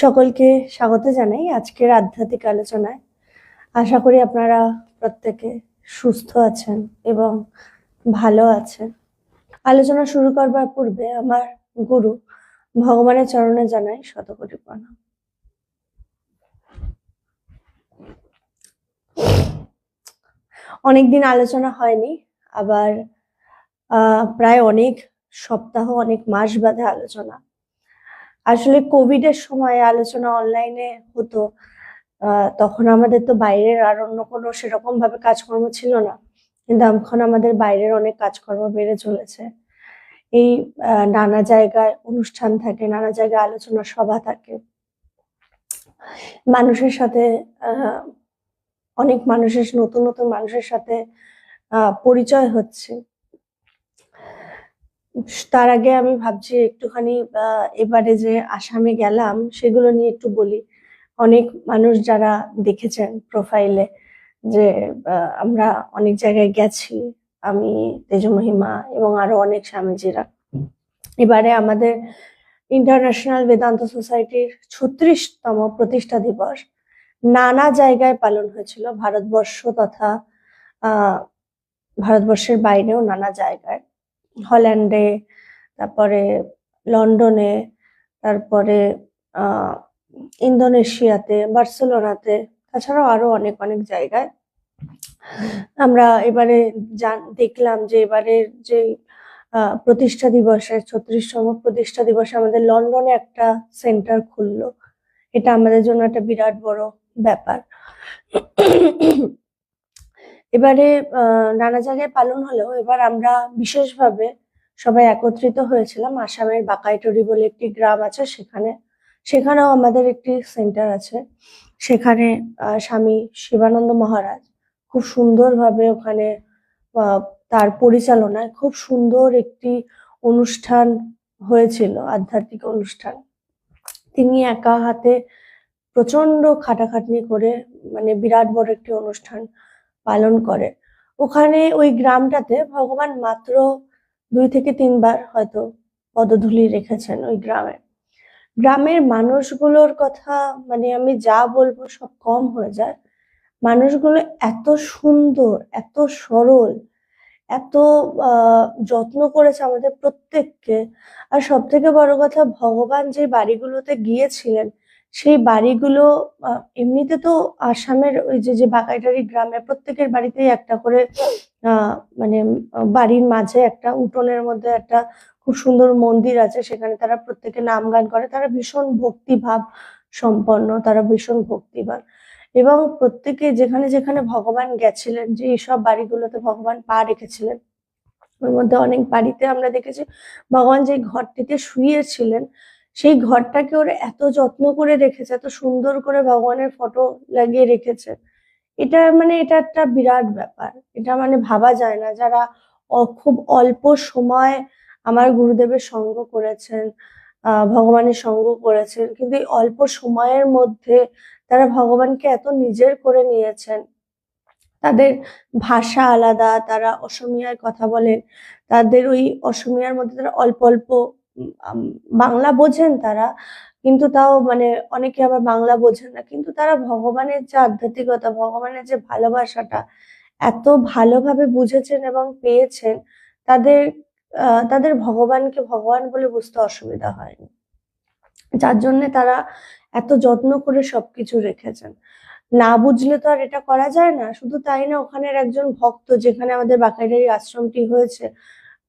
সকলকে স্বাগত জানাই আজকের আধ্যাত্মিক আলোচনায়। আশা করি আপনারা প্রত্যেকে সুস্থ আছেন এবং ভালো আছেন। আলোচনা শুরু করবার পূর্বে আমার গুরু ভগবানের চরণে জানাই শতকোটি প্রণাম। অনেকদিন আলোচনা হয়নি, আবার প্রায় অনেক সপ্তাহ, অনেক মাস বাদে আলোচনা। আসলে কোভিডের সময় আলোচনা অনলাইনে হতো, তখন আমাদের তো বাইরের আর অন্য কোনো সেরকম ভাবে কাজকর্ম ছিল না, কিন্তু এখন আমাদের বাইরের অনেক কাজকর্ম বেড়ে চলেছে। এই নানা জায়গায় অনুষ্ঠান থাকে, নানা জায়গায় আলোচনা সভা থাকে, মানুষের সাথে অনেক মানুষের নতুন নতুন মানুষের সাথে পরিচয় হচ্ছে। তার আগে আমি ভাবছি একটুখানি এবারে যে আসামে গেলাম সেগুলো নিয়ে একটু বলি। অনেক মানুষ যারা দেখেছেন প্রোফাইলে যে আমরা অনেক জায়গায় গেছি, আমি, তেজমহিমা এবং আরো অনেক স্বামীজিরা। এবারে আমাদের ইন্টারন্যাশনাল বেদান্ত সোসাইটির 36তম প্রতিষ্ঠা দিবস নানা জায়গায় পালন হয়েছিল, ভারতবর্ষ তথা ভারতবর্ষের বাইরেও নানা জায়গায়, হল্যান্ডে, তারপরে লন্ডনে, তারপরে ইন্দোনেশিয়াতে, বার্সেলোনাতে, তাছাড়াও আরো অনেক অনেক জায়গায়। আমরা এবারে দেখলাম যে এবারের যে প্রতিষ্ঠা দিবসের 36তম প্রতিষ্ঠা দিবসে আমাদের লন্ডনে একটা সেন্টার খুললো। এটা আমাদের জন্য একটা বিরাট বড় ব্যাপার। এবারে নানা জায়গায় পালন হলেও এবার আমরা বিশেষভাবে সবাই একত্রিত হয়েছিলাম আসামের বাকাইটরি বলে একটি গ্রাম আছে, সেখানেও আমাদের একটি সেন্টার আছে। সেখানে স্বামী শিবানন্দ মহারাজ খুব সুন্দরভাবে ওখানে তার পরিচালনায় খুব সুন্দর একটি অনুষ্ঠান হয়েছিল, আধ্যাত্মিক অনুষ্ঠান। তিনি একা হাতে প্রচন্ড খাটাখাটনি করে মানে বিরাট বড় একটি অনুষ্ঠান পালন করে। ওখানে ওই গ্রামটাতে ভগবান মাত্র 2 থেকে 3 বার হয়তো পদধূলি রেখেছেন ওই গ্রামের মানুষগুলোর কথা মানে আমি যা বলবো সব কম হয়ে যায়। মানুষগুলো এত সুন্দর, এত সরল, এত যত্ন করেছে আমাদের প্রত্যেককে। আর সব থেকে বড় কথা, ভগবান যে বাড়িগুলোতে গিয়েছিলেন সেই বাড়িগুলো এমনিতে তো আসামের ওই যে বাকাইটারি গ্রামে প্রত্যেকের বাড়িতেই একটা করে মানে বাড়ির মাঝে একটা উঠোনের মধ্যে একটা খুব সুন্দর মন্দির আছে, সেখানে তারা প্রত্যেকে নাম গান করে, তারা ভীষণ ভক্তিভাব সম্পন্ন, তারা ভীষণ ভক্তিবান। এবং প্রত্যেকে যেখানে যেখানে ভগবান গেছিলেন, যে এইসব বাড়িগুলোতে ভগবান পা রেখেছিলেন, ওর মধ্যে অনেক বাড়িতে আমরা দেখেছি ভগবান যে ঘরটিতে শুয়েছিলেন সেই ঘরটাকে ওরা এত যত্ন করে রেখেছে, এত সুন্দর করে ভগবানের ফটো লাগিয়ে রেখেছে। এটা একটা বিরাট ব্যাপার। এটা মানে ভাবা যায় না। যারা খুব অল্প সময় আমার গুরুদেবের সঙ্গ করেছেন, ভগবানের সঙ্গ করেছেন, কিন্তু এই অল্প সময়ের মধ্যে তারা ভগবানকে এত নিজের করে নিয়েছেন। তাদের ভাষা আলাদা, তারা অসমিয়ায় কথা বলেন, তাদের ওই অসমিয়ার মধ্যে তারা অল্প অল্প বাংলা বোঝেন তারা, কিন্তু তাও মানে অনেকে আবার বাংলা বোঝেন না, কিন্তু তারা ভগবানের যে আধ্যাত্মিকতা, ভগবানের যে ভালোবাসাটা এত ভালোভাবে বুঝেছেন এবং পেয়েছেন, তাদের তাদের ভগবানকে ভগবান বলে বুঝতে অসুবিধা হয়নি, যার জন্য তারা এত যত্ন করে সবকিছু রেখেছেন। না বুঝলে তো আর এটা করা যায় না। শুধু তাই না, ওখানের একজন ভক্ত, যেখানে আমাদের বাকাইটারি আশ্রমটি হয়েছে,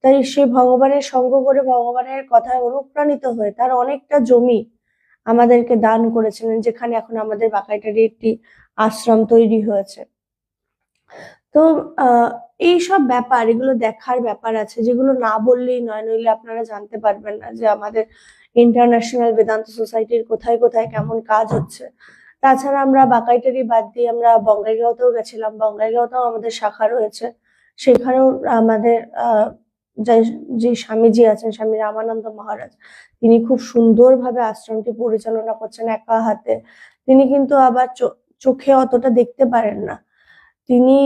তাই সে ভগবানের সঙ্গ করে ভগবানের কথায় অনুপ্রাণিত হয়ে তার অনেকটা জমি আমাদেরকে দান করেছিলেন, যেখানে এখন আমাদের বাকাইটারি একটি আশ্রম তৈরি হয়েছে। তো এইসব ব্যাপার, এগুলো দেখার ব্যাপার আছে, যেগুলো না বললেই নয়, নইলে আপনারা জানতে পারবেন না যে আমাদের ইন্টারন্যাশনাল বেদান্ত সোসাইটির কোথায় কোথায় কেমন কাজ হচ্ছে। তাছাড়া আমরা বাকাইটারি বাদ দিয়ে আমরা বঙ্গাইগাঁওতেও গেছিলাম। বঙ্গাইগাঁওতেও আমাদের শাখা রয়েছে, সেখানেও আমাদের যে স্বামীজি আছেন, স্বামী রামানন্দ মহারাজ, তিনি খুব সুন্দরভাবে আশ্রমটি পরিচালনা করছেন একা হাতে। তিনি কিন্তু আবার চোখে অতটা দেখতে পারেন না। তিনি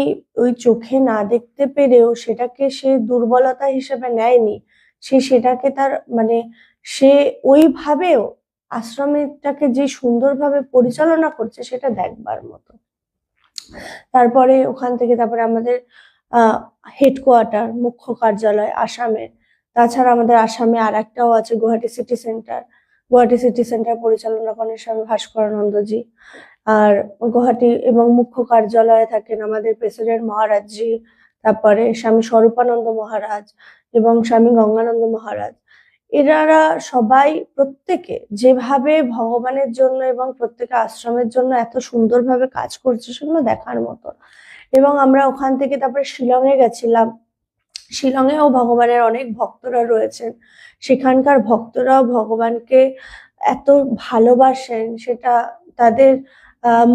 ওই চোখে না দেখতে পেরেও সেটাকে সে দুর্বলতা হিসেবে নেয়নি, সেটাকে তার মানে সে ওইভাবেও আশ্রমটাকে যে সুন্দরভাবে পরিচালনা করছে সেটা দেখবার মতো। তারপরে ওখান থেকে তারপরে আমাদের হেডকোয়ার্টার, মুখ্য কার্যালয় আসামে। তাছাড়া আমাদের আসামে আর একটাও আছে, Guwahati city centre. Guwahati city centre পরিচালনা করেন স্বামী ভাস্করানন্দজি। আর গুয়াহাটি এবং মুখ্য কার্যালয়ে থাকেন আমাদের প্রেসিডেন্ট মহারাজজি, তারপরে স্বামী স্বরূপানন্দ মহারাজ এবং স্বামী গঙ্গানন্দ মহারাজ। এনারা সবাই প্রত্যেকে যেভাবে ভগবানের জন্য এবং প্রত্যেকে আশ্রমের জন্য এত সুন্দরভাবে কাজ করছে সেগুলো দেখার মতো। এবং আমরা ওখান থেকে তারপরে শিলংয়ে গেছিলাম। শিলংয়েও ভগবানের অনেক ভক্তরা রয়েছেন। সেখানকার ভক্তরাও ভগবানকে এত ভালোবাসেন, সেটা তাদের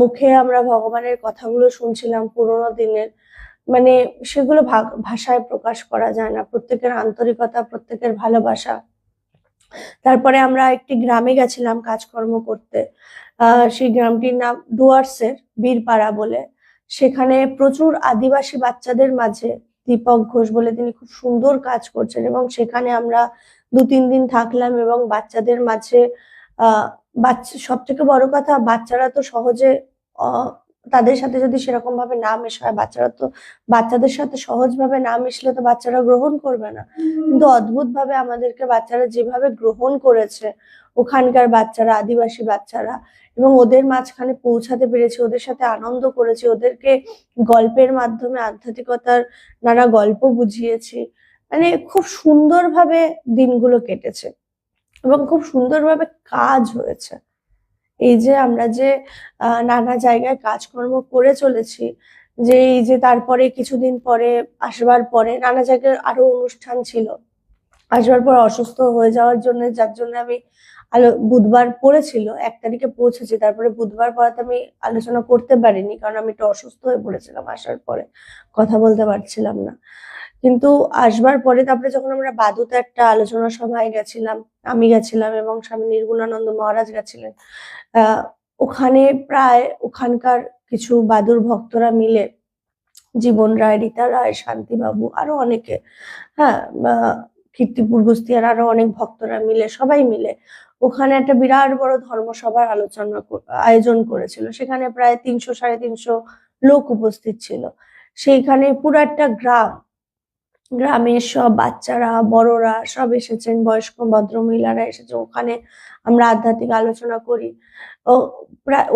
মুখে আমরা ভগবানের কথাগুলো শুনছিলাম পুরোনো দিনের। মানে সেগুলো ভাষায় প্রকাশ করা যায় না, প্রত্যেকের আন্তরিকতা, প্রত্যেকের ভালোবাসা। তারপরে আমরা একটি গ্রামে গেছিলাম কাজকর্ম করতে। সেই গ্রামটির নাম ডুয়ার্সের বীরপাড়া বলে। সেখানে প্রচুর আদিবাসী বাচ্চাদের মাঝে দীপক ঘোষ বলে তিনি খুব সুন্দর কাজ করছেন, এবং সেখানে আমরা 2-3 দিন থাকলাম এবং বাচ্চাদের মাঝে বাচ্চা, সব থেকে বড় কথা, বাচ্চারা তো সহজে তাদের সাথে যদি সেরকম ভাবে না মেশা হয়, বাচ্চাদের সাথে সহজ ভাবে না মিশলে তো বাচ্চারা গ্রহণ করবে না। কিন্তু অদ্ভুত ভাবে আমাদেরকে বাচ্চারা যেভাবে গ্রহণ করেছে, ওখানকার বাচ্চারা, আদিবাসী বাচ্চারা, এবং ওদের মাঝখানে পৌঁছাতে পেরেছি, ওদের সাথে আনন্দ করেছি, ওদেরকে গল্পের মাধ্যমে আধ্যাত্মিকতার নানা গল্প বুঝিয়েছি। মানে খুব সুন্দরভাবে দিনগুলো কেটেছে এবং খুব সুন্দরভাবে কাজ হয়েছে। এই যে আমরা যে নানা জায়গায় কাজকর্ম করে চলেছি, যে এই যে তারপরে কিছুদিন পরে আসবার পরে নানা জায়গায় আরো অনুষ্ঠান ছিল। আসবার পর অসুস্থ হয়ে যাওয়ার জন্য, যার জন্য আমি বুধবার পড়েছিল, 1 তারিখে পৌঁছেছি, তারপরে বুধবার পড়াতে আমি আলোচনা করতে পারিনি, কারণ আমি একটু অসুস্থ হয়ে পড়েছিলাম। আসার পরে কথা বলতে পারছিলাম না। কিন্তু আসবার পরে তারপরে যখন আমরা বাদুতে একটা আলোচনা সভায় গেছিলাম, আমি গেছিলাম এবং স্বামী নির্গুণানন্দ মহারাজ গেছিলেন। ওখানে প্রায় ওখানকার কিছু বাদুর ভক্তরা মিলে, জীবন রায়, রীতা রায়, শান্তিবাবু, আরো অনেকে, হ্যাঁ, কীর্তিপুর বস্তিয়ার আরো অনেক ভক্তরা মিলে, সবাই মিলে ওখানে একটা বিরাট বড় ধর্মসভার আয়োজন করেছিল। সেখানে প্রায় 300-350 লোক উপস্থিত ছিল। সেইখানে পুরো একটা গ্রামের সব বাচ্চারা, বড়রা সব এসেছেন, বয়স্ক ভদ্রমহিলারা এসেছে। ওখানে আমরা আধ্যাত্মিক আলোচনা করি।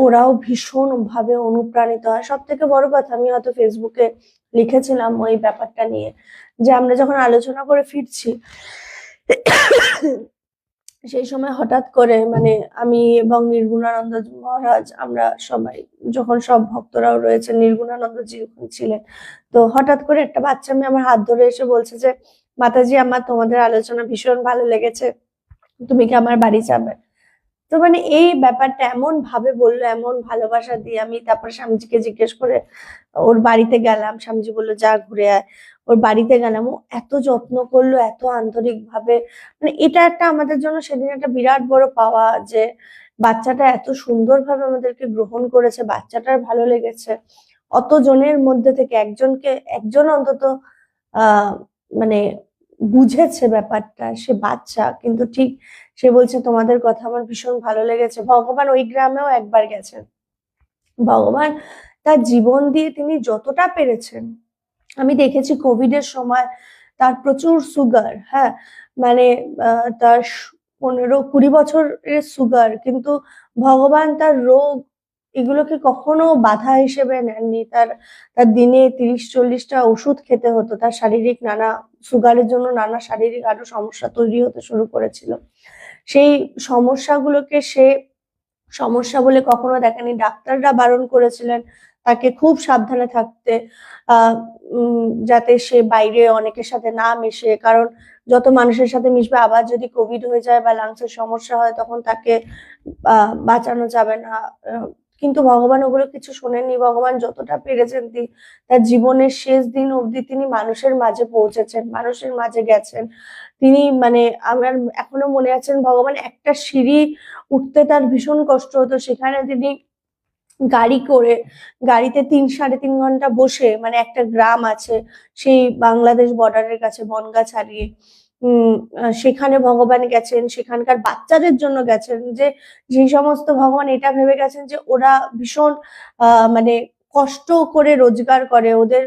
ওরাও ভীষণ ভাবে অনুপ্রাণিত হয়। সব থেকে বড় কথা, আমি হয়তো ফেসবুকে লিখেছিলাম ওই ব্যাপারটা নিয়ে, যে আমরা যখন আলোচনা করে ফিরছি সেই সময় হঠাৎ করে, মানে আমি এবং নির্গুণানন্দ মহারাজ, আমরা সবাই যখন, সব ভক্তরাও রয়েছে, নির্গুণানন্দজি ছিলেন, তো হঠাৎ করে একটা বাচ্চা মেয়ে আমার হাত ধরে এসে বলছে যে, মাতাজি, আমার তোমাদের আলোচনা ভীষণ ভালো লেগেছে, তুমি কি আমার বাড়ি যাবে? তো মানে এই ব্যাপারটা এমন ভাবে বললো, এমন ভালোবাসা দিয়ে। আমি তারপরে স্বামীজিকে জিজ্ঞেস করে ওর বাড়িতে গেলাম। স্বামীজি বললো, যা ঘুরে আয়। ওর বাড়িতে গেলাম, ও এত যত্ন করলো, এত আন্তরিক ভাবে। মানে এটা একটা আমাদের জন্য সেদিন একটা বিরাট বড় পাওয়া, যে বাচ্চাটা এত সুন্দরভাবে আমাদেরকে গ্রহণ করেছে, বাচ্চাটার ভালো লেগেছে। অত জনের মধ্যে থেকে একজন অন্তত মানে বুঝেছে ব্যাপারটা, সে বাচ্চা কিন্তু ঠিক সে বলছে, তোমাদের কথা আমার ভীষণ ভালো লেগেছে। ভগবান ওই গ্রামেও একবার গেছেন। ভগবান তার জীবন দিয়ে তিনি যতটা পেরেছেন, আমি দেখেছি কোভিডের সময় তার প্রচুর সুগার, হ্যাঁ, মানে তার 15-20 বছরের সুগার, কিন্তু ভগবান তার রোগ এগুলোকে কখনো বাধা হিসেবে নেননি। তার দিনে 30-40টা ওষুধ খেতে হতো। তার শারীরিক সুগারের জন্য নানা শারীরিক আরো সমস্যা তৈরি হতে শুরু করেছিল। সেই সমস্যাগুলোকে সে সমস্যা বলে কখনো দেখেনি। ডাক্তাররা বারণ করেছিলেন তাকে খুব সাবধানে থাকতে, যাতে সে বাইরে অনেকের সাথে না মেশে, কারণ যত মানুষের সাথে মিশবে, আবার যদি কোভিড হয়ে যায় বা লাংসের সমস্যা হয়, তখন তাকে বাঁচানো যাবে না। কিন্তু ভগবান ওগুলো কিছু শোনেননি। ভগবান যতটা পেরেছেন, তার জীবনের শেষ দিন অবধি তিনি মানুষের মাঝে পৌঁছেছেন, মানুষের মাঝে গেছেন। তিনি, মানে আমার এখনো মনে আছেন, ভগবান একটা সিঁড়ি উঠতে তার ভীষণ কষ্ট হতো, সেখানে তিনি গাড়িতে 3-3.5 ঘন্টা বসে, মানে একটা গ্রাম আছে সেই বাংলাদেশ বর্ডারের কাছে, বনগাঁ ছাড়িয়ে, সেখানে ভগবান গেছেন, সেখানকার বাচ্চাদের জন্য গেছেন, যে সমস্ত ভগবান এটা ভেবে গেছেন যে ওরা ভীষণ মানে কষ্ট করে রোজগার করে, ওদের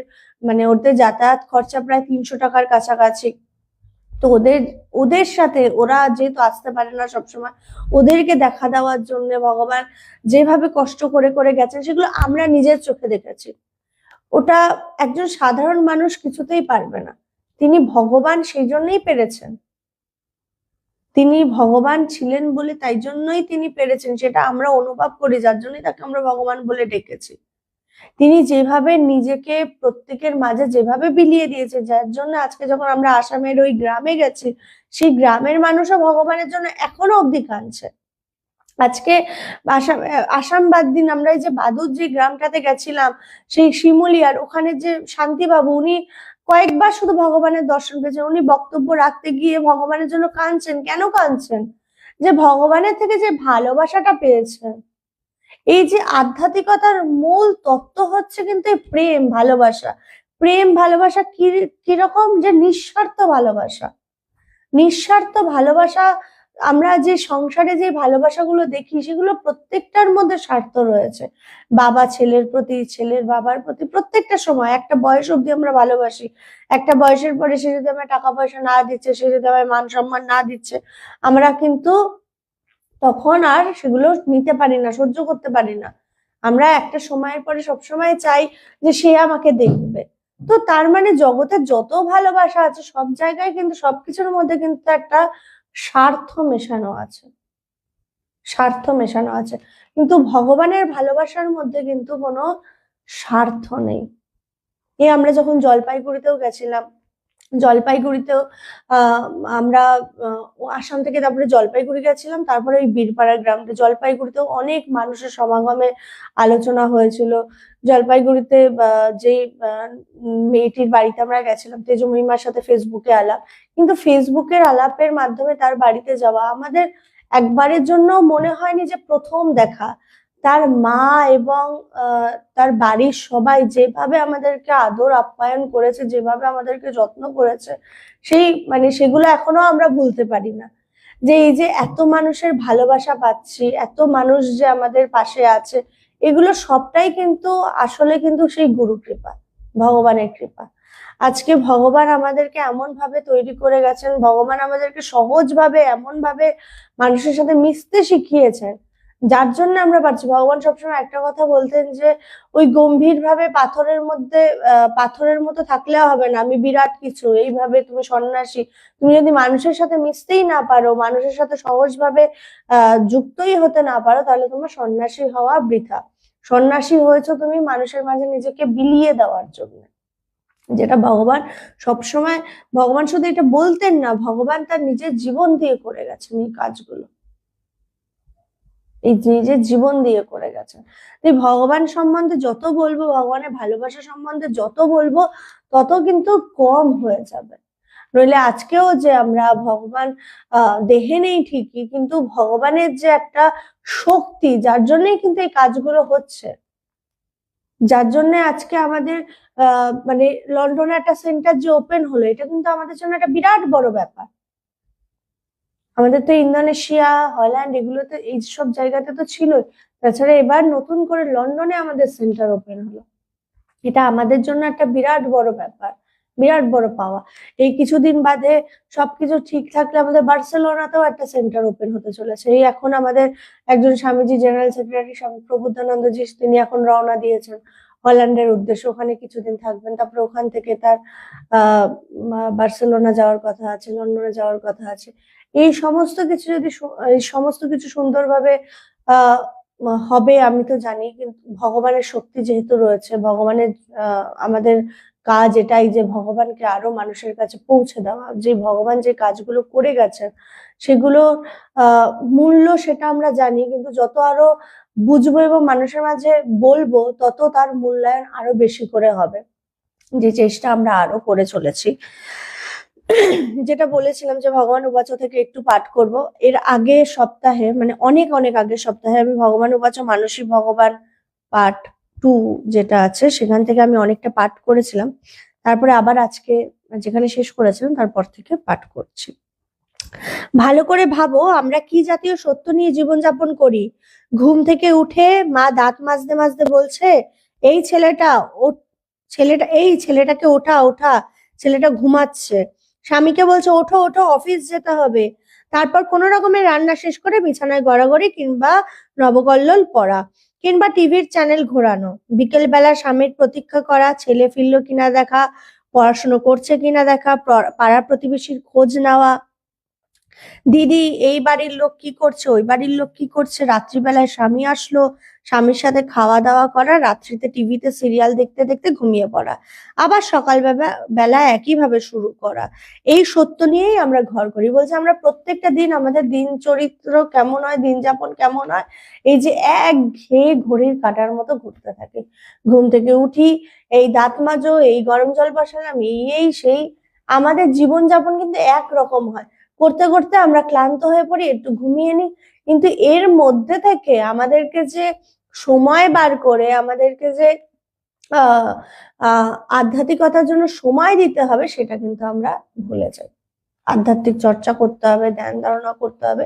যাতায়াত খরচা প্রায় 300 টাকার কাছাকাছি। তো ওদের সাথে ওরা যেহেতু আসতে পারে না সবসময়, ওদেরকে দেখা দেওয়ার জন্য ভগবান যেভাবে কষ্ট করে করে গেছেন সেগুলো আমরা নিজের চোখে দেখেছি। ওটা একজন সাধারণ মানুষ কিছুতেই পারবে না। তিনি ভগবান সেই জন্যই পেরেছেন, তিনি ভগবান ছিলেন বলে তাই জন্যই তিনি পেরেছেন, সেটা আমরা অনুভব করি, যার জন্যই তাকে আমরা ভগবান বলে ডেকেছি। তিনি যেভাবে নিজেকে প্রত্যেকের মাঝে যেভাবে বিলিয়ে দিয়েছে, যার জন্য আজকে যখন আমরা আসামের ওই গ্রামে গেছি, সেই গ্রামের মানুষও ভগবানের জন্য এখনো অব্দি কাঁদছে। আজকে আসাম বাদ দিন, আমরা এই যে বাদুর যে গ্রামটাতে গেছিলাম, সেই শিমুলিয়ার ওখানে যে শান্তিবাবু, উনি কয়েকবার শুধু ভগবানের দর্শন পেয়েছেন। উনি বক্তব্য রাখতে গিয়ে ভগবানের জন্য কাঁদছেন। কেন কাঁদছেন? যে ভগবানের থেকে যে ভালোবাসাটা পেয়েছেন। এই যে আধ্যাত্মিকতার মূল তত্ত্ব হচ্ছে কিন্তু এই প্রেম ভালোবাসা। প্রেম ভালোবাসা কিরকম? যে নিঃস্বার্থ ভালোবাসা। নিঃস্বার্থ ভালোবাসা। আমরা যে সংসারে যে ভালোবাসাগুলো দেখি, সেগুলো প্রত্যেকটার মধ্যে স্বার্থ রয়েছে। বাবা ছেলের প্রতি, ছেলের বাবার প্রতি, প্রত্যেকটা সময় একটা বয়স অব্দি আমরা ভালোবাসি। একটা বয়সের পরে সে যদি আমায় টাকা পয়সা না দিচ্ছে, সে যদি আমায় মান সম্মান না দিচ্ছে, আমরা কিন্তু তখন আর সেগুলো নিতে পারি না, সহ্য করতে পারি না। আমরা একটা সময়ের পরে সবসময় চাই যে সে আমাকে দেখবে। তো তার মানে জগতের যত ভালোবাসা আছে সব জায়গায় কিন্তু সবকিছুর মধ্যে কিন্তু একটা স্বার্থ মেশানো আছে, স্বার্থ মেশানো আছে। কিন্তু ভগবানের ভালোবাসার মধ্যে কিন্তু কোনো স্বার্থ নেই। আমরা যখন জলপাইগুড়িতেও গেছিলাম, জলপাইগুড়িতেও আমরা আসাম থেকে তারপরে জলপাইগুড়ি গেছিলাম, তারপরে ওই বীরপাড়া গ্রামটা। জলপাইগুড়িতেও অনেক মানুষের সমাগমে আলোচনা হয়েছিল। জলপাইগুড়িতে যেই মেয়েটির বাড়িতে আমরা গেছিলাম, তেজমহিমার সাথে ফেসবুকে আলাপ, কিন্তু ফেসবুকের আলাপের মাধ্যমে তার বাড়িতে যাওয়া আমাদের একবারের জন্য মনে হয়নি যে প্রথম দেখা। তার মা এবং তার বাড়ির সবাই যেভাবে আমাদেরকে আদর আপ্যায়ন করেছে, যেভাবে আমাদেরকে যত্ন করেছে, সেগুলো এখনো আমরা ভুলতে পারি না। যে এই যে এত মানুষের ভালোবাসা পাচ্ছি, এত মানুষ যে আমাদের পাশে আছে, এগুলো সবটাই কিন্তু আসলে কিন্তু সেই গুরু কৃপা, ভগবানের কৃপা। আজকে ভগবান আমাদেরকে এমন ভাবে তৈরি করে গেছেন, ভগবান আমাদেরকে সহজভাবে এমন ভাবে মানুষের সাথে মিশতে শিখিয়েছেন, যার জন্য আমরা পারছি। ভগবান সবসময় একটা কথা বলতেন যে ওই গম্ভীর ভাবে পাথরের মতো থাকলে হবে না, আমি বিরাট কিছু, এইভাবে তুমি সন্ন্যাসী। তুমি যদি মানুষের সাথে মিশতেই না পারো, মানুষের সাথে সহজভাবে যুক্তই হতে না পারো, তাহলে তোমার সন্ন্যাসী হওয়া বৃথা। সন্ন্যাসী হয়েছো তুমি মানুষের মাঝে নিজেকে বিলিয়ে দেওয়ার জন্য, যেটা ভগবান শুধু এটা বলতেন না, ভগবান তার নিজের জীবন দিয়ে করে গেছেন এই কাজগুলো, এই নিজের জীবন দিয়ে করে গেছেন। এই ভগবান সম্বন্ধে যত বলবো, ভগবানের ভালোবাসা সম্বন্ধে যত বলবো, তত কিন্তু কম হয়ে যাবে। নইলে আজকেও যে আমরা ভগবান দেহে নেই ঠিকই, কিন্তু ভগবানের যে একটা শক্তি, যার জন্যই কিন্তু এই কাজগুলো হচ্ছে, যার জন্য আজকে আমাদের মানে লন্ডনে একটা সেন্টার যে ওপেন হলো, এটা কিন্তু আমাদের জন্য একটা বিরাট বড় ব্যাপার। আমাদের তো ইন্দোনেশিয়া, হল্যান্ড, এগুলোতে এইসব জায়গাতে তো ছিলই। তাছাড়া এবার নতুন করে লন্ডনে আমাদের সেন্টার ওপেন হলো। এটা আমাদের জন্য একটা বিরাট বড় ব্যাপার, বিরাট বড় পাওয়া। এই কিছুদিন বাদে সবকিছু ঠিক থাকলে আমাদের বার্সেলোনাতেও একটা সেন্টার ওপেন হতে চলেছে। এই এখন আমাদের একজন স্বামীজি জেনারেল সেক্রেটারি স্বামী প্রবুদ্ধানন্দজি, তিনি এখন রওনা দিয়েছেন হল্যান্ডের উদ্দেশ্যে। ওখানে কিছুদিন থাকবেন, তারপরে ওখান থেকে তার বার্সেলোনা যাওয়ার কথা আছে, লন্ডনে যাওয়ার কথা আছে। এই সমস্ত কিছু সুন্দরভাবে আহ হবে আমি তো জানি, কিন্তু ভগবানের শক্তি যেহেতু রয়েছে, ভগবানের আমাদের কাজ এটাই যে ভগবানকে আরো মানুষের কাছে পৌঁছে দেওয়া। যে ভগবান যে কাজগুলো করে গেছেন সেগুলো মূল্য সেটা আমরা জানি, কিন্তু যত আরো বুঝবো এবং মানুষের মাঝে বলবো, তত তার মূল্যায়ন আরো বেশি করে হবে, যে চেষ্টা আমরা আরো করে চলেছি। যেটা বলেছিলাম যে ভগবান উবাচ থেকে একটু পাঠ করব। এর আগে সপ্তাহে, মানে অনেক অনেক আগের সপ্তাহে, আমি ভগবান উবাচ মানসী ভগবান পার্ট 2 যেটা আছে, সেখান থেকে আমি অনেকটা পাঠ করেছিলাম। তারপরে আবার আজকে যেখানে শেষ করেছিলাম তারপর থেকে পাঠ করছি। ভালো করে ভাবো, আমরা কি জাতীয় সত্য নিয়ে জীবনযাপন করি। ঘুম থেকে উঠে মা দাঁত মাজতে মাজতে বলছে, এই ছেলেটাকে ওঠা ওঠা, ছেলেটা ঘুমাচ্ছে। স্বামীকে বলছে, ওঠো ওঠো, অফিস যেতে হবে। তারপর কোনো রকমের রান্না শেষ করে বিছানায় গড়াগড়ি কিংবা নবকল্লোল পড়া, কিংবা টিভির চ্যানেল ঘোরানো। বিকেল বেলা স্বামীর প্রতীক্ষা করা, ছেলে ফিরলো কিনা দেখা, পড়াশুনো করছে কিনা দেখা, পাড়ার প্রতিবেশীর খোঁজ নেওয়া, দিদি এই বাড়ির লোক কি করছে, ওই বাড়ির লোক কি করছে। রাত্রিবেলায় স্বামী আসলো, স্বামীর সাথে খাওয়া দাওয়া করা, রাত্রিতে টিভিতে সিরিয়াল দেখতে দেখতে ঘুমিয়ে পড়া, আবার সকাল বেলা একইভাবে শুরু করা। এই সত্য নিয়েই আমরা ঘর করি। বলছে আমরা প্রত্যেকটা দিন আমাদের দিন চরিত্র কেমন হয়, দিন যাপন কেমন হয়, এই যে একঘেয়ে ঘড়ির কাঁটার মতো ঘুরতে থাকে। ঘুম থেকে উঠি, এই দাঁত মাজো, এই গরম জল বসালাম, এই সেই। আমাদের জীবনযাপন কিন্তু একরকম হয়। করতে করতে আমরা ক্লান্ত হয়ে পড়ি, একটু ঘুমিয়ে নিই। কিন্তু এর মধ্যে থেকে আমাদেরকে যে সময় বার করে আমাদেরকে যে আহ আধ্যাত্মিকতার জন্য সময় দিতে হবে, সেটা কিন্তু আমরা ভুলে যাই। আধ্যাত্মিক চর্চা করতে হবে, ধ্যান ধারণা করতে হবে,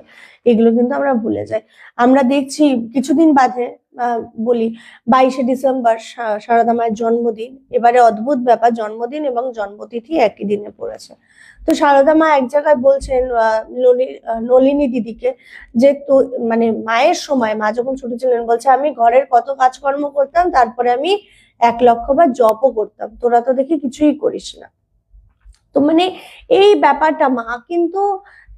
এগুলো কিন্তু আমরা ভুলে যাই। আমরা দেখছি কিছুদিন বাদে বলি 22শে ডিসেম্বর সারদা মায়ের জন্মদিন। এবারে অদ্ভুত ব্যাপার, জন্মদিন এবং জন্মতিথি একই দিনে পড়েছে। তো সারদা মা এক জায়গায় বলছেন নলিনী দিদিকে যে, তো মানে মায়ের সময়, মা যখন ছোট ছিলেন, বলছে আমি ঘরের কত কাজকর্ম করতাম, তারপরে আমি 1,00,000 বার জপও করতাম, তোরা তো দেখি কিছুই করিস না। তো মানে এই ব্যাপারটা, মা কিন্তু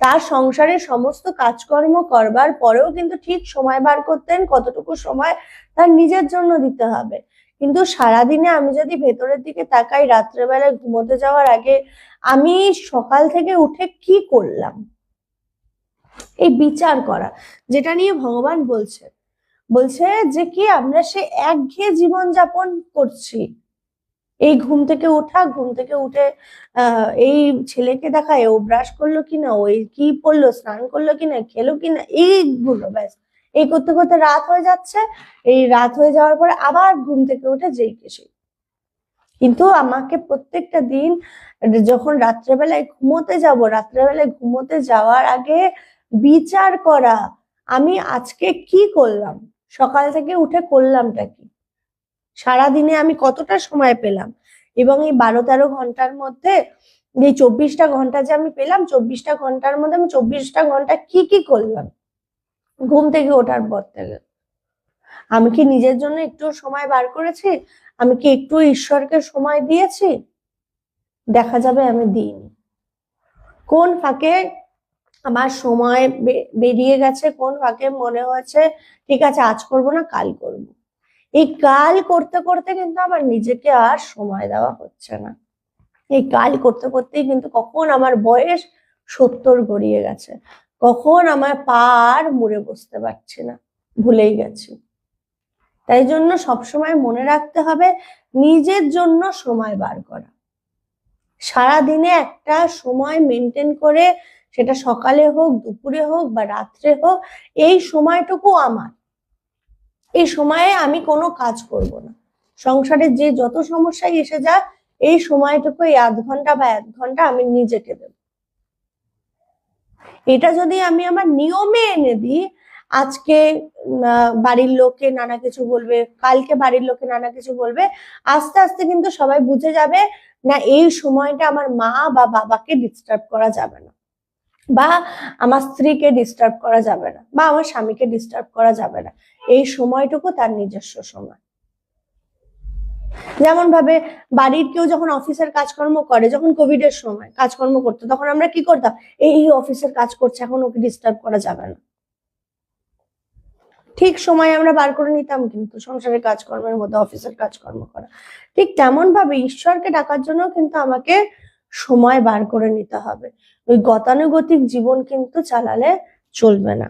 তার সংসারের সমস্ত কাজকর্ম করবার পরেও কিন্তু ঠিক সময় বার করতেন, কতটুকু সময় তার নিজের জন্য দিতে হবে। কিন্তু সারাদিনে আমি যদি ভেতরের দিকে তাকাই, রাত্রেবেলায় ঘুমোতে যাওয়ার আগে আমি সকাল থেকে উঠে কি করলাম, এই বিচার করা, যেটা নিয়ে ভগবান বলছে যে কি আমরা সে একঘেয়ে জীবনযাপন করছি। এই ঘুম থেকে উঠে এই ছেলেকে দেখায়, ও ব্রাশ করলো কিনা, ওই কি পড়লো, স্নান করলো কিনা, খেলো কিনা, এইগুলো ব্যাস। এই করতে করতে রাত হয়ে যাচ্ছে। এই রাত হয়ে যাওয়ার পরে আবার ঘুম থেকে উঠে যেই কে সেই। কিন্তু আমাকে প্রত্যেকটা দিন যখন রাত্রেবেলায় ঘুমোতে যাওয়ার আগে বিচার করা, আমি আজকে কি করলাম, সকাল থেকে উঠে করলামটা কি, সারাদিনে আমি কতটা সময় পেলাম, এবং এই 12-13 ঘন্টার মধ্যে এই 24টা ঘন্টা যে আমি পেলাম, 24টা ঘন্টার মধ্যে আমি 24টা ঘন্টা কি কি করলাম। ঘুম থেকে ওঠার পর থেকে আমি কি নিজের জন্য একটু সময় বার করেছি? আমি কি একটু ঈশ্বরকে সময় দিয়েছি? দেখা যাবে আমি দিইনি। কোন ফাঁকে আমার সময় বেরিয়ে গেছে, কোন ফাঁকে মনে হয়েছে ঠিক আছে আজ করবো না, কাল করবো। এই কাল করতে করতে কিন্তু আমার নিজেকে আর সময় দেওয়া হচ্ছে না। এই কাল করতে করতেই কিন্তু কখন আমার বয়স 70 গড়িয়ে গেছে, কখন আমার পা আর মুড়ে বসতে পারছি না, ভুলেই গেছি। তাই জন্য সবসময় মনে রাখতে হবে নিজের জন্য সময় বার করা। সারাদিনে একটা সময় মেনটেন করে, সেটা সকালে হোক, দুপুরে হোক বা রাত্রে হোক, এই সময়টুকু আমার। এই সময়ে আমি কোনো কাজ করব না। সংসারে যে যত সমস্যায় এসে যায়, এই সময়টুকু, এই 1/2 ঘন্টা বা 1 ঘন্টা আমি নিজেকে দেব। এটা যদি আমি আমার নিয়মে এনে দিই, আজকে বাড়ির লোকে নানা কিছু বলবে, কালকে বাড়ির লোকে নানা কিছু বলবে, আস্তে আস্তে কিন্তু সবাই বুঝে যাবে না এই সময়টা আমার মা বা বাবাকে ডিস্টার্ব করা যাবে না, বা আমার স্ত্রীকে ডিস্টার্ব করা যাবে না, বা আমার স্বামীকে ডিস্টার্ব করা যাবে না। এই সময়টুকু তার নিজস্ব সময়। যেমন ভাবে বাড়ির কেউ যখন অফিসের কাজকর্ম করে, যখন কোভিড এর সময় কাজকর্ম করতো, তখন আমরা কি করতাম, এই অফিসের কাজ করছে, এখন ওকে ডিস্টার্ব করা যাবে না। ঠিক সময় আমরা বার করে নিতাম কিন্তু সংসারের কাজকর্মের মধ্যে অফিসের কাজকর্ম করা। ঠিক তেমন ভাবে ঈশ্বরকে ডাকার জন্য কিন্তু আমাকে সময় বার করে নিতে হবে। ওই গতানুগতিক জীবন কিন্তু চালালে চলবে না।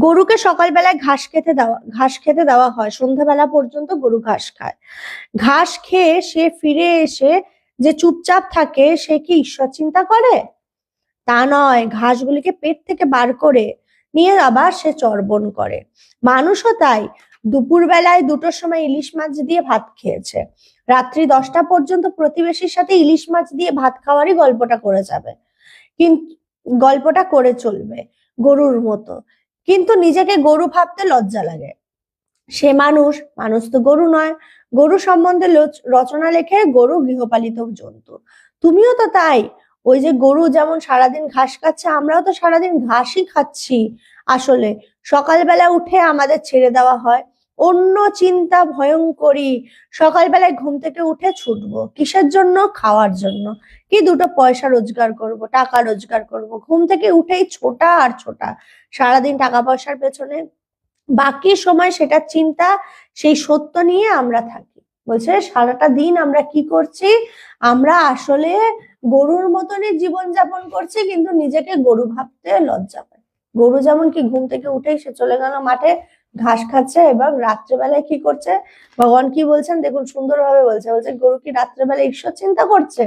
গরুকে সকালবেলায় ঘাস খেতে দেওয়া হয়, সন্ধ্যাবেলা পর্যন্ত গরু ঘাস খায়। ঘাস খেয়ে সে ফিরে এসে যে চুপচাপ থাকে, সে কি ঈশ্বর চিন্তা করে? তা নয়, ঘাসগুলিকে পেট থেকে বার করে নিয়ে আবার সে চর্বণ করে। মানুষও তাই, দুপুর বেলায় 2টোর সময় ইলিশ মাছ দিয়ে ভাত খেয়েছে, রাত্রি 10টা পর্যন্ত প্রতিবেশীর সাথে ইলিশ মাছ দিয়ে ভাত খাওয়ারই গল্পটা করে যাবে, কিন্তু গল্পটা করে চলবে গরুর মতো। কিন্তু নিজেকে গরু ভাবতে লজ্জা লাগে। সে মানুষ, মানুষ তো গরু নয়। গরু সম্বন্ধে রচনা লেখে গরু গৃহপালিত জন্তু। তুমিও তো তাই। ওই যে গরু যেমন সারাদিন ঘাস খাচ্ছে, আমরাও তো সারাদিন ঘাসই খাচ্ছি। আসলে সকালবেলা উঠে আমাদের ছেড়ে দেওয়া হয় অন্য চিন্তা ভয়ঙ্করী। সকালবেলায় ঘুম থেকে উঠে ছুটবো কিসের জন্য? খাওয়ার জন্য। কি 2টো পয়সা রোজগার করব, টাকা রোজগার করব। ঘুম থেকে উঠেই ছোটা আর ছোটা, সারাদিন টাকা পয়সার পেছনে। বাকি সময় সেটা চিন্তা, সেই সত্য নিয়ে আমরা থাকি। বলছে সারাটা দিন আমরা কি করছি? আমরা আসলে গরুর মতনই জীবন যাপন করছি, কিন্তু নিজেকে গরু ভাবতে লজ্জা পাই। গরু যেমন কি ঘুম থেকে উঠেই সে চলে গেল মাঠে, ঘাস খাচ্ছে, এবং রাত্রেবেলায় কি করছে? ভগবান কি বলছেন দেখুন, সুন্দরভাবে বলছে, বলছে গরু কি রাত্রেবেলায় ঈশ্বর চিন্তা করছে?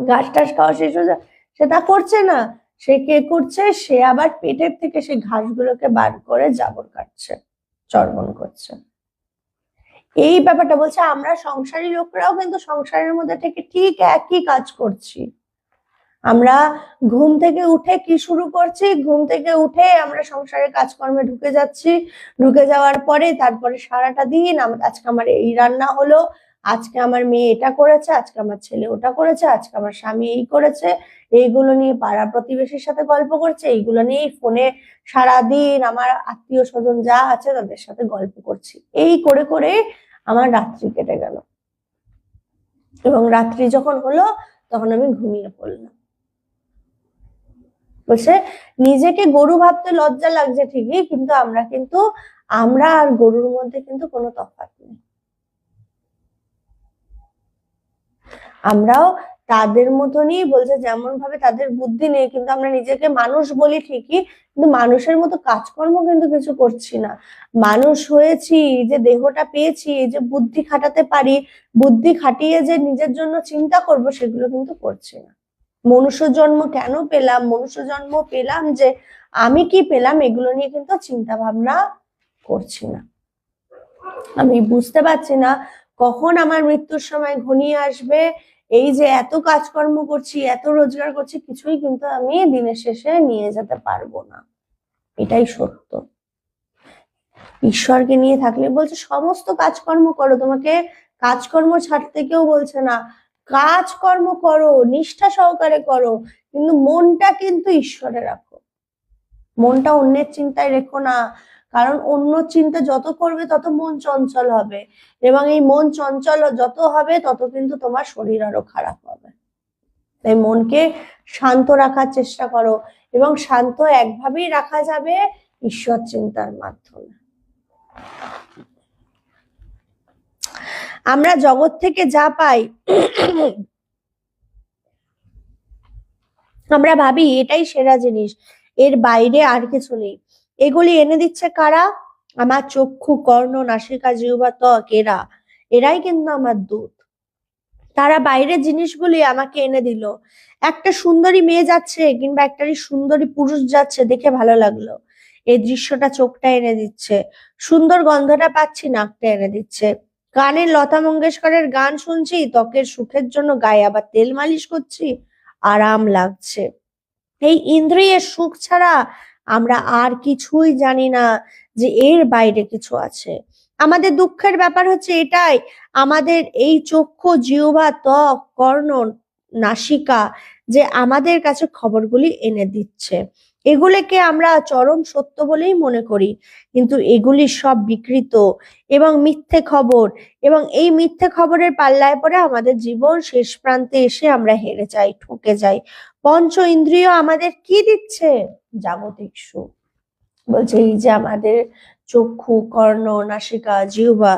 ঘাস টাস খাওয়া শেষ হয়ে যায়, সে তা করছে না। সে কে করছে? সে আবার পেটের থেকে সেই ঘাসগুলোকে বার করে জাবর কাটছে, চর্বণ করছে। এই ব্যাপারটা বলছে আমরা সংসারী লোকরাও কিন্তু সংসারের মধ্যে থেকে ঠিক একই কাজ করছি। আমরা ঘুম থেকে উঠে কি শুরু করছি? ঘুম থেকে উঠে আমরা সংসারের কাজকর্মে ঢুকে যাচ্ছি। ঢুকে যাওয়ার পরে তারপরে সারাটা দিন আজকে আমার এই রান্না হলো, আজকে আমার মেয়ে এটা করেছে, আজকে আমার ছেলে ওটা করেছে, আজকে আমার স্বামী এই করেছে, এইগুলো নিয়ে পাড়া প্রতিবেশীর সাথে গল্প করছে, এইগুলো নিয়ে ফোনে সারাদিন আমার আত্মীয় স্বজন যা আছে তাদের সাথে গল্প করছি। এই করে করে আমার রাত্রি কেটে গেল, এবং রাত্রি যখন হলো তখন আমি ঘুমিয়ে পড়লাম। বলছে নিজেকে গরু ভাবতে লজ্জা লাগছে ঠিকই, কিন্তু আমরা আর গরুর মধ্যে কিন্তু কোনো তফাৎ নেই। আমরাও তাদের মতনই, বলছে যেমন ভাবে তাদের বুদ্ধি নেই, কিন্তু আমরা নিজেকে মানুষ বলি ঠিকই, কিন্তু মানুষের মতো কাজকর্ম কিন্তু কিছু করছি না। মানুষ হয়েছি, যে দেহটা পেয়েছি, যে বুদ্ধি খাটাতে পারি, বুদ্ধি খাটিয়ে যে নিজের জন্য চিন্তা করব, সেগুলো কিন্তু করছি না। মনুষ্য জন্ম কেন পেলাম? মনুষ্য জন্ম পেলাম যে আমি কি পেলাম, এগুলো নিয়ে কিন্তু চিন্তা ভাবনা করছি না। আমি বুঝতে পারছি না কখন আমার মৃত্যুর সময় ঘনিয়ে আসবে। এই যে এত কাজকর্ম করছি, এত রোজগার করছি, কিছুই কিন্তু আমি দিনের শেষে নিয়ে যেতে পারবো না। এটাই সত্য। ঈশ্বরকে নিয়ে থাকলে বলছে সমস্ত কাজকর্ম করো, তোমাকে কাজকর্ম ছাড়তে কেউ বলছে না। কাজকর্ম করো, নিষ্ঠা সহকারে করো, কিন্তু মনটা কিন্তু ঈশ্বরে রাখো। মনটা অন্যের চিন্তায় রেখো না, কারণ অন্য চিন্তা যত করবে তত মন চঞ্চল হবে, এবং এই মন চঞ্চল যত হবে তত কিন্তু তোমার শরীর আরো খারাপ হবে। তাই মনকে শান্ত রাখার চেষ্টা করো, এবং শান্ত একভাবেই রাখা যাবে ঈশ্বর চিন্তার মাধ্যমে। আমরা জগৎ থেকে যা পাই আমরা ভাবি এটাই সেরা জিনিস, এর বাইরে আর কিছু নেই। এগুলি এনে দিচ্ছে কারা? আমার চক্ষু, কর্ণ, নাসিকা, জিহ্বা, ত্বক, এরাই কিন্তু আমার দূত। তারা বাইরের জিনিসগুলি আমাকে এনে দিল। একটা সুন্দরী মেয়ে যাচ্ছে, কিংবা একটা সুন্দরী পুরুষ যাচ্ছে, দেখে ভালো লাগলো, এই দৃশ্যটা চোখটা এনে দিচ্ছে। সুন্দর গন্ধটা পাচ্ছি, নাকটা এনে দিচ্ছে। কানে লতা মঙ্গেশকরের গান শুনছি, ত্বকের সুখের জন্য গায়ে আবার তেল মালিশ করছি, আরাম লাগছে। এই ইন্দ্রিয়ের সুখ ছাড়া আমরা আর কিছুই জানি না যে এর বাইরে কিছু আছে। আমাদের দুঃখের ব্যাপার হচ্ছে এটাই, আমাদের এই চক্ষু, জিহ্বা, ত্বক, কর্ণ, নাসিকা যে আমাদের কাছে খবরগুলি এনে দিচ্ছে, এগুলিকে আমরা চরম সত্য বলেই মনে করি, কিন্তু এগুলি সব বিকৃত এবং মিথ্যে খবর। এবং এই মিথ্যে খবরের পাল্লায় পড়ে আমাদের জীবন শেষ প্রান্তে এসে আমরা হেরে যাই, ঠকে যাই। পঞ্চ ইন্দ্রিয় আমাদের কি দিচ্ছে? জাগতিক সুখ। বলছে এই যে আমাদের চক্ষু, কর্ণ, নাসিকা, জিহ্বা,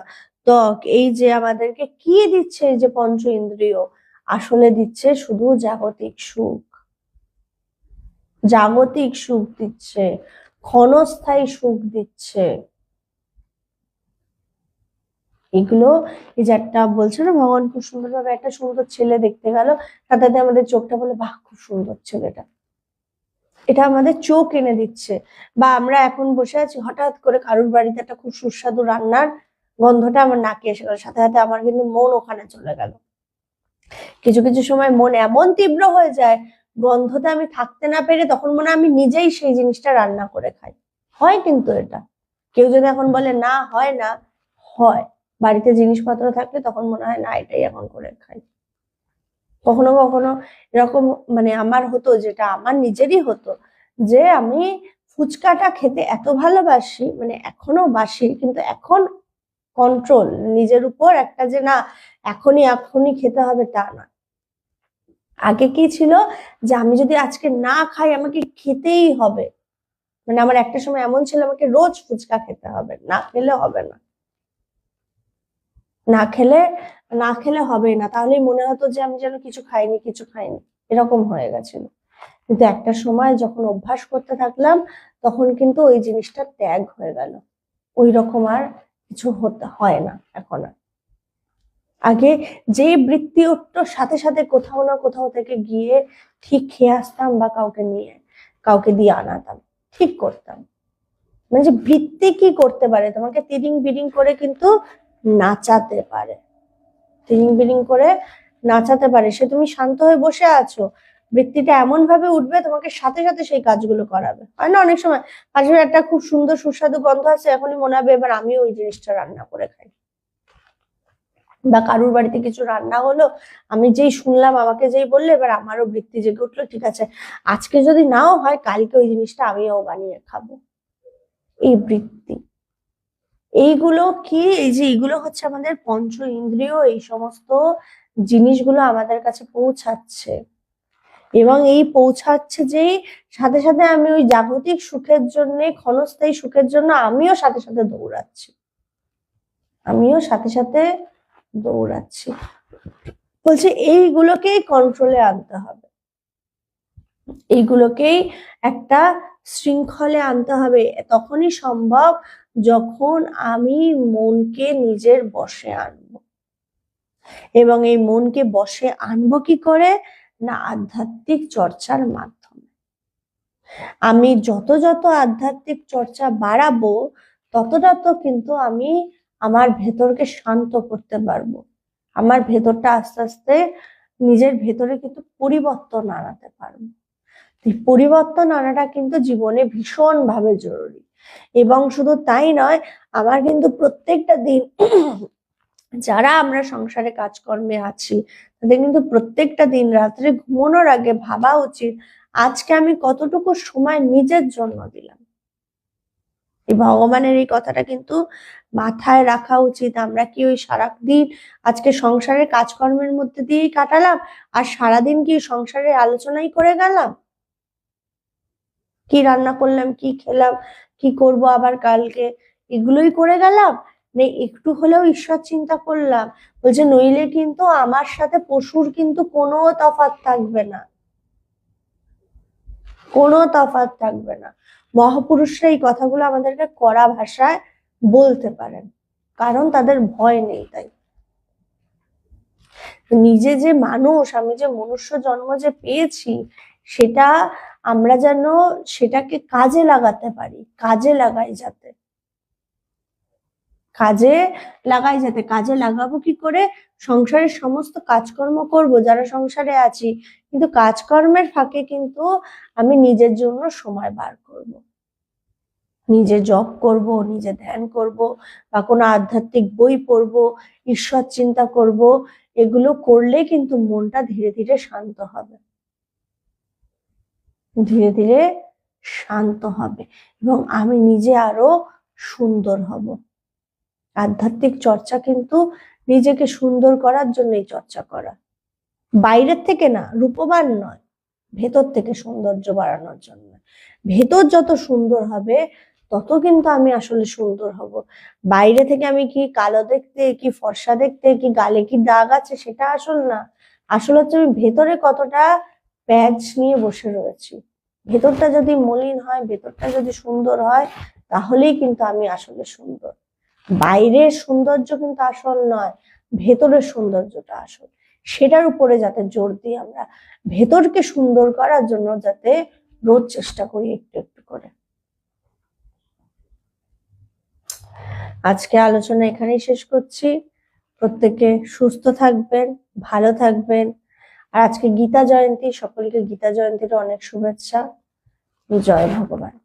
ত্বক, এই যে আমাদেরকে কি দিচ্ছে, এই যে পঞ্চ ইন্দ্রিয়, আসলে দিচ্ছে শুধু জাগতিক সুখ। জাগতিক সুখ দিচ্ছে, ক্ষণস্থায়ী সুখ দিচ্ছে। এগুলো, এই যে একটা বলছে না ভগবান খুব সুন্দরভাবে একটা সুন্দর ছেলে দেখতে গেল, তাতে আমাদের চোখটা বলে বাহ খুব সুন্দর ছেলেটা। এটা আমাদের চোখ এনে দিচ্ছে। বা আমরা এখন বসে আছি, হঠাৎ করে কারুর বাড়িতে একটা খুব সুস্বাদু রান্নার গন্ধটা আমার নাকে এসে গেল, সাথে সাথে আমার কিন্তু মন ওখানে চলে গেল। কিছু কিছু সময় মন এমন তীব্র হয়ে যায়, গন্ধতে আমি থাকতে না পেরে তখন মনে হয় আমি নিজেই সেই জিনিসটা রান্না করে খাই। হয় কিন্তু এটা, কেউ যদি এখন বলে না হয় না, হয়। বাড়িতে জিনিসপত্র থাকলে তখন মনে হয় না, এটাই এখন করে খাই। কখনো কখনো এরকম মানে আমার হতো, যেটা আমার নিজেরই হতো, যে আমি ফুচকাটা খেতে এত ভালোবাসি, মানে এখনো বাসি, কিন্তু এখন কন্ট্রোল নিজের উপর একটা, যে না এখনই এখনই খেতে হবে তা না। আগে কি ছিল, যে আমি যদি আজকে না খাই আমাকে খেতেই হবে, মানে আমার একটা সময় এমন ছিল আমাকে রোজ ফুচকা খেতে হবে, না খেলে হবে না, না খেলে না খেলে হবে না, তাহলেই মনে হতো যে আমি যেন কিছু খাইনি কিছু খাইনি, এরকম হয়ে গেছিল। কিন্তু একটা সময় যখন অভ্যাস করতে থাকলাম, তখন কিন্তু ওই জিনিসটা ত্যাগ হয়ে গেল, ওই রকম আর কিছু হতে হয় না এখন আর। আগে যে বৃত্তি উঠতো সাথে সাথে কোথাও না কোথাও থেকে গিয়ে ঠিক খেয়ে আসতাম, বা কাউকে দিয়ে আনাতাম, ঠিক করতাম। মানে যে বৃত্তি কি করতে পারে, তোমাকে তিরিং বিরিং করে কিন্তু নাচাতে পারে, তিরিং বিরিং করে নাচাতে পারে। সে তুমি শান্ত হয়ে বসে আছো, বৃত্তিটা এমন ভাবে উঠবে তোমাকে সাথে সাথে সেই কাজগুলো করাবে। হয় না অনেক সময় পাশে একটা খুব সুন্দর সুস্বাদু গন্ধ আছে, এখনই মনে হবে এবার আমিও ওই জিনিসটা রান্না করে খাই। বা কারুর বাড়িতে কিছু রান্না হলো, আমি যেই শুনলাম, আমাকে যেই বললে, এবার আমারও বৃত্তি জেগে উঠলো, ঠিক আছে আজকে যদি নাও হয় কালকে ওই জিনিসটা আমিও বানিয়ে খাবো। এই বৃত্তি, এইগুলো কি, এই যে এইগুলো হচ্ছে আমাদের পঞ্চ ইন্দ্রিয়, এই সমস্ত জিনিসগুলো আমাদের কাছে পৌঁছাচ্ছে, এবং এই পৌঁছাচ্ছে যেই সাথে সাথে আমি ওই জাগতিক সুখের জন্য, ক্ষণস্থায়ী সুখের জন্য আমিও সাথে সাথে দৌড়াচ্ছি, আমিও সাথে সাথে দৌড়াচ্ছি। বলছে এইগুলোকেই কন্ট্রোলে আনতে হবে, এইগুলোকেই একটা শৃঙ্খলে আনতে হবে। তখনই সম্ভব যখন আমি মনকে নিজের বশে আনবো। এবং এই মনকে বশে আনবো কি করে, না আধ্যাত্মিক চর্চার মাধ্যমে। আমি যত যত আধ্যাত্মিক চর্চা বাড়াবো, তত তত কিন্তু আমি আমার ভেতরকে শান্ত করতে পারবো, আমার ভেতরটা আস্তে আস্তে নিজের ভেতরে কিন্তু পরিবর্তন আনাতে পারবো। পরিবর্তন আনাটা কিন্তু জীবনে ভীষণ ভাবে জরুরি। এবং শুধু তাই নয়, আমার কিন্তু প্রত্যেকটা দিন যারা আমরা সংসারে কাজকর্মে আছি, তাদের কিন্তু প্রত্যেকটা দিন রাত্রে ঘুমানোর আগে ভাবা উচিত, আজকে আমি কতটুকু সময় নিজের জন্য দিলাম। এই ভগবানের এই কথাটা কিন্তু মাথায় রাখা উচিত। আমরা কি ওই সারাদিন আজকে সংসারের কাজকর্মের মধ্যে দিয়েই কাটালাম, আর সারাদিন কি সংসারের আলোচনাই করে গেলাম, কি রান্না করলাম, কি খেলাম, কি করব আবার কালকে, এগুলোই করে গেলাম, মানে একটু হলেও ঈশ্বর চিন্তা করলাম? বলছে নইলে কিন্তু আমার সাথে পশুর কিন্তু কোনো তফাৎ থাকবে না, কোনো তফাৎ থাকবে না। মহাপুরুষরা এই কথাগুলো আমাদেরকে কড়া ভাষায় বলতে পারেন, কারণ তাদের ভয় নেই। তাই নিজে যে মানুষ, আমি যে মনুষ্য জন্ম যে পেয়েছি, সেটা আমরা যেন সেটাকে কাজে লাগাতে পারি, কাজে লাগাই যাতে, কাজে লাগাবো কি করে, সংসারের সমস্ত কাজকর্ম করব যারা সংসারে আছি, কিন্তু কাজকর্মের ফাঁকে কিন্তু আমি নিজের জন্য সময় বার করব, নিজে জপ করব, নিজে ধ্যান করব, বা কোনো আধ্যাত্মিক বই পড়বো, ঈশ্বর চিন্তা করব। এগুলো করলে কিন্তু মনটা ধীরে ধীরে শান্ত হবে, ধীরে ধীরে শান্ত হবে, এবং আমি নিজে আরো সুন্দর হব। আধ্যাত্মিক চর্চা কিন্তু নিজেকে সুন্দর করার জন্যই চর্চা করা, বাইরের থেকে না, রূপবান নয়, ভেতর থেকে সৌন্দর্য বাড়ানোর জন্য। ভেতর যত সুন্দর হবে, তত কিন্তু আমি আসলে সুন্দর হব। বাইরে থেকে আমি কি কালো দেখতে, কি ফর্সা দেখতে, কি গালে কি দাগ আছে, সেটা আসল না। আসল হচ্ছে আমি ভেতরে কতটা প্যাচ নিয়ে বসে রয়েছি। ভেতরটা যদি মলিন হয়, ভেতরটা যদি সুন্দর হয়, তাহলেই কিন্তু আমি আসলে সুন্দর। বাইরের সৌন্দর্য কিন্তু আসল নয়, ভেতরের সৌন্দর্যটা আসল। সেটার উপরে যাতে জোর দিই আমরা, ভেতরকে সুন্দর করার জন্য যাতে রোজ চেষ্টা করি একটু একটু করে। আজকে আলোচনা এখানেই শেষ করছি। প্রত্যেকে সুস্থ থাকবেন, ভালো থাকবেন। আর আজকে গীতা জয়ন্তী, সকলকে গীতা জয়ন্তীর অনেক শুভেচ্ছা। জয় ভগবান।